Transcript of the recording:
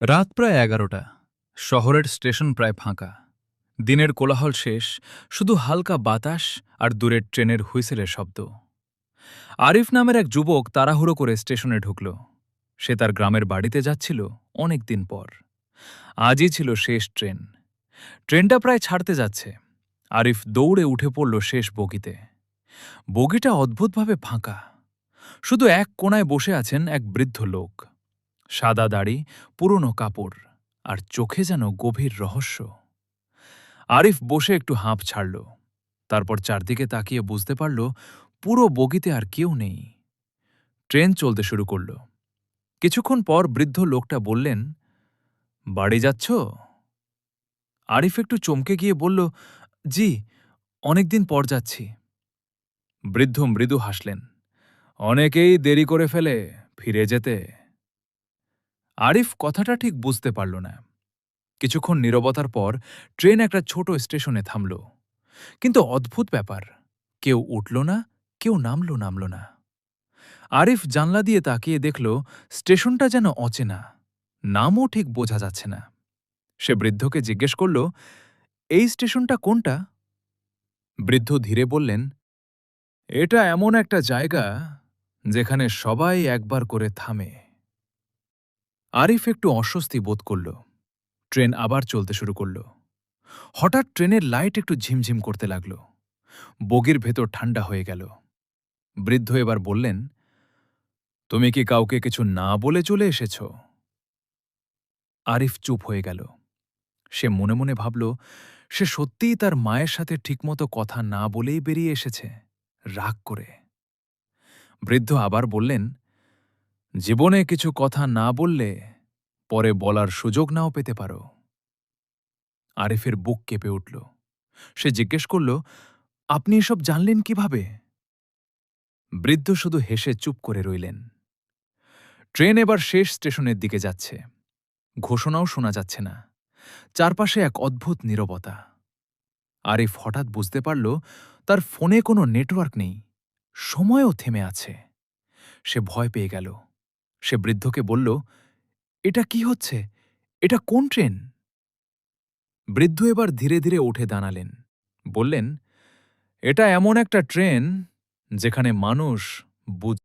রাত প্রায় ১১টা। শহরের স্টেশন প্রায় ফাঁকা। দিনের কোলাহল শেষ, শুধু হালকা বাতাস আর দূরের ট্রেনের হুইসেলের শব্দ। আরিফ নামের এক যুবক তাড়াহুড়ো করে স্টেশনে ঢুকল। সে তার গ্রামের বাড়িতে যাচ্ছিল অনেক দিন পর। আজই ছিল শেষ ট্রেন। ট্রেনটা প্রায় ছাড়তে যাচ্ছে। আরিফ দৌড়ে উঠে পড়ল শেষ বগিতে। বগিটা অদ্ভুতভাবে ফাঁকা। শুধু এক কোণায় বসে আছেন এক বৃদ্ধ লোক। সাদা দাড়ি, পুরনো কাপড়, আর চোখে যেন গভীর রহস্য। আরিফ বসে একটু হাঁপ ছাড়ল। তারপর চারদিকে তাকিয়ে বুঝতে পারল পুরো বগিতে আর কেউ নেই। ট্রেন চলতে শুরু করল। কিছুক্ষণ পর বৃদ্ধ লোকটা বললেন, বাড়ি যাচ্ছ? আরিফ একটু চমকে গিয়ে বলল, জি, অনেকদিন পর যাচ্ছি। বৃদ্ধ মৃদু হাসলেন, অনেকেই দেরি করে ফেলে ফিরে যেতে। আরিফ কথাটা ঠিক বুঝতে পারল না। কিছুক্ষণ নীরবতার পর ট্রেন একটা ছোট স্টেশনে থামল। কিন্তু অদ্ভুত ব্যাপার, কেউ উঠল না, কেউ নামল না। আরিফ জানলা দিয়ে তাকিয়ে দেখল স্টেশনটা যেন অচেনা, নামও ঠিক বোঝা যাচ্ছে না। সে বৃদ্ধকে জিজ্ঞেস করল, এই স্টেশনটা কোনটা? বৃদ্ধ ধীরে বললেন, এটা এমন একটা জায়গা যেখানে সবাই একবার করে থামে। আরিফ একটু অস্বস্তি বোধ করল। ট্রেন আবার চলতে শুরু করল। হঠাৎ ট্রেনের লাইট একটু ঝিমঝিম করতে লাগল। বগির ভেতর ঠান্ডা হয়ে গেল। বৃদ্ধ এবার বললেন, তুমি কি কাউকে কিছু না বলে চলে এসেছ? আরিফ চুপ হয়ে গেল। সে মনে মনে ভাবল, সে সত্যিই তার মায়ের সাথে ঠিকমতো কথা না বলেই বেরিয়ে এসেছে, রাগ করে। বৃদ্ধ আবার বললেন, জীবনে কিছু কথা না বললে পরে বলার সুযোগ নাও পেতে পারো। আরিফের বুক কেঁপে উঠল। সে জিজ্ঞেস করল, আপনি এসব জানলেন কিভাবে? বৃদ্ধ শুধু হেসে চুপ করে রইলেন। ট্রেন এবার শেষ স্টেশনের দিকে যাচ্ছে। ঘোষণাও শোনা যাচ্ছে না। চারপাশে এক অদ্ভুত নীরবতা। আরিফ হঠাৎ বুঝতে পারল তার ফোনে কোনো নেটওয়ার্ক নেই, সময়ও থেমে আছে। সে ভয় পেয়ে গেল। সে বৃদ্ধকে বলল, এটা কি হচ্ছে? এটা কোন ট্রেন? বৃদ্ধ এবার ধীরে ধীরে উঠে দাঁড়ালেন। বললেন, এটা এমন একটা ট্রেন যেখানে মানুষ বুঝ